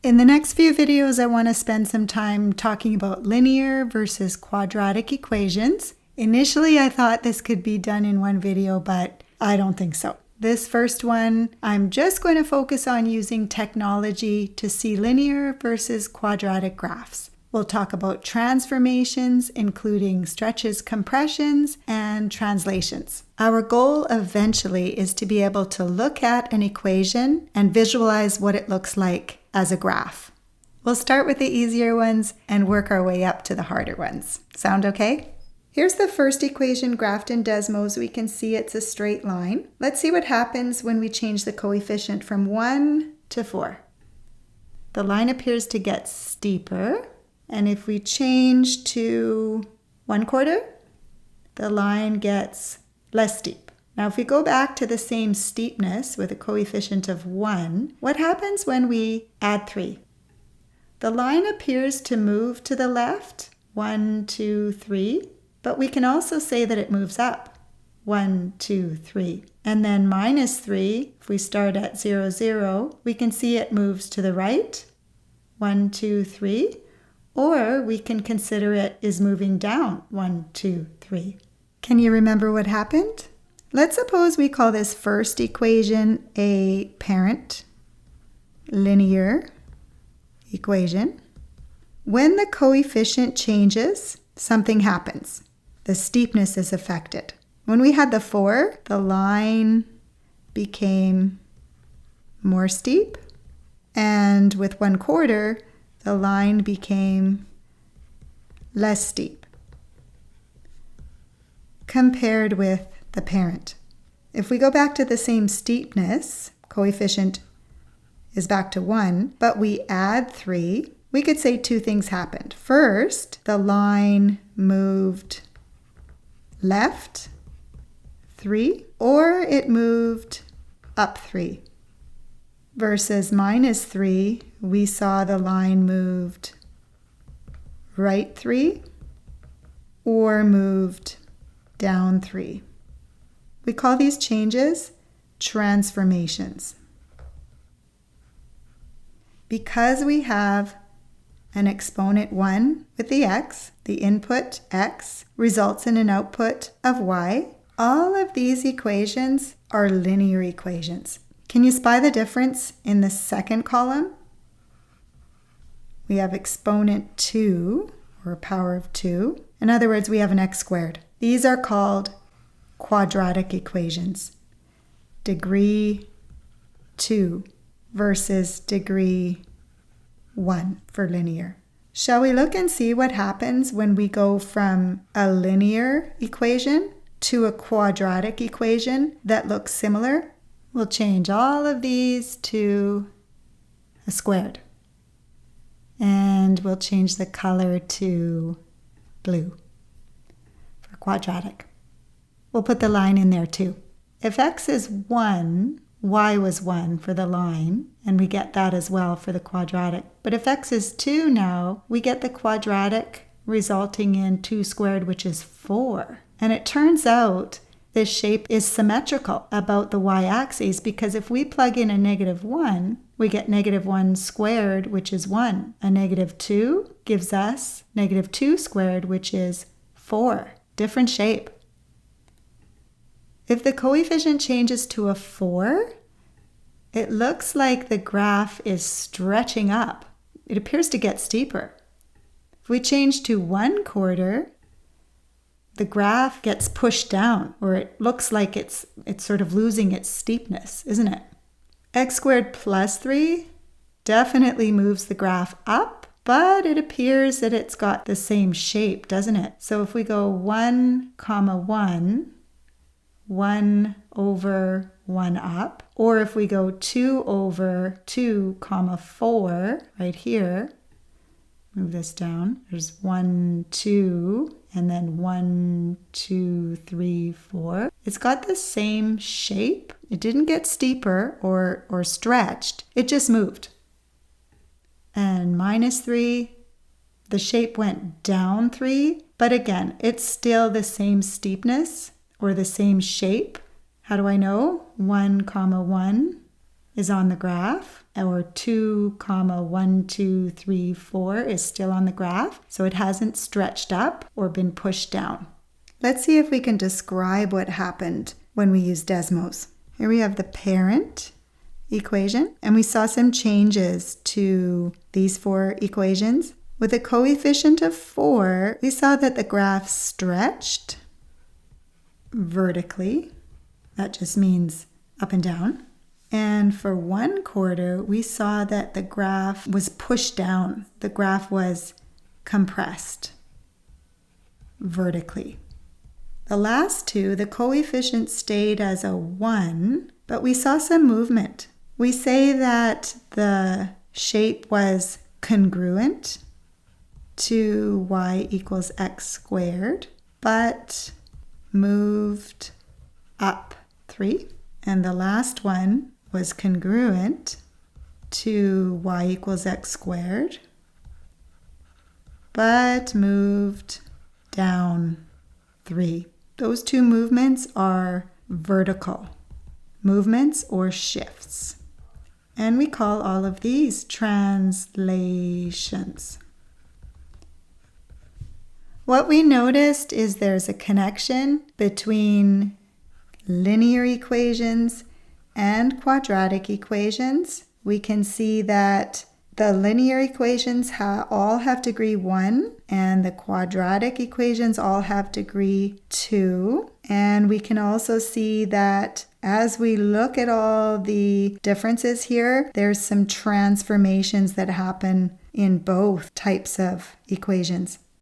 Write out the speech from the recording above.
In the next few videos, I want to spend some time talking about linear versus quadratic equations. Initially, I thought this could be done in one video, but I don't think so. This first one, I'm just going to focus on using technology to see linear versus quadratic graphs. We'll talk about transformations, including stretches, compressions, and translations. Our goal eventually is to be able to look at an equation and visualize what it looks like as a graph. We'll start with the easier ones and work our way up to the harder ones. Sound okay? Here's the first equation graphed in Desmos. We can see it's a straight line. Let's see what happens when we change the coefficient from 1 to 4. The line appears to get steeper. And if we change to 1/4, the line gets less steep. Now, if we go back to the same steepness with a coefficient of 1, what happens when we add 3? The line appears to move to the left, 1, 2, 3, but we can also say that it moves up, 1, 2, 3. And then minus 3, if we start at 0, 0, we can see it moves to the right, 1, 2, 3. Or we can consider it is moving down, 1, 2, 3. Can you remember what happened? Let's suppose we call this first equation a parent linear equation. When the coefficient changes, something happens. The steepness is affected. When we had the 4, the line became more steep. And with 1/4, the line became less steep compared with the parent. If we go back to the same steepness, coefficient is back to 1, but we add 3, we could say two things happened. First, the line moved left 3, or it moved up 3. Versus minus 3, we saw the line moved right 3 or moved down 3. We call these changes transformations. Because we have an exponent 1 with the x, the input x results in an output of y. All of these equations are linear equations. Can you spy the difference in the second column? We have exponent 2, or power of 2. In other words, we have an x squared. These are called quadratic equations. Degree 2 versus degree 1 for linear. Shall we look and see what happens when we go from a linear equation to a quadratic equation that looks similar? We'll change all of these to a squared. And we'll change the color to blue for quadratic. We'll put the line in there too. If x is 1, y was 1 for the line, and we get that as well for the quadratic. But if x is 2 now, we get the quadratic resulting in 2 squared, which is 4. And it turns out this shape is symmetrical about the y-axis, because if we plug in a -1, we get -1 squared, which is 1. A -2 gives us -2 squared, which is 4. Different shape. If the coefficient changes to a 4, it looks like the graph is stretching up. It appears to get steeper. If we change to 1/4, the graph gets pushed down, or it looks like it's sort of losing its steepness, isn't it? X squared plus 3 definitely moves the graph up, but it appears that it's got the same shape, doesn't it? So if we go 1, 1, 1 over 1 up, or if we go 2 over 2, 4, right here, move this down, there's 1, 2, and then 1, 2, 3, 4. It's got the same shape. It didn't get steeper or stretched. It just moved. And minus 3, the shape went down 3, but again, it's still the same steepness or the same shape. How do I know? 1, 1 is on the graph, or 2, 1, 2, 3, 4 is still on the graph, so it hasn't stretched up or been pushed down. Let's see if we can describe what happened when we use Desmos. Here we have the parent equation, and we saw some changes to these 4 equations. With a coefficient of 4, we saw that the graph stretched vertically. That just means up and down. And for 1/4, we saw that the graph was pushed down. The graph was compressed vertically. The last 2, the coefficient stayed as a 1, but we saw some movement. We say that the shape was congruent to y equals x squared, but moved up 3. And the last one was congruent to y equals x squared, but moved down 3. Those 2 movements are vertical movements or shifts. And we call all of these translations. What we noticed is there's a connection between linear equations and quadratic equations. We can see that the linear equations all have degree 1, and the quadratic equations all have degree 2. And we can also see that as we look at all the differences here, there's some transformations that happen in both types of equations.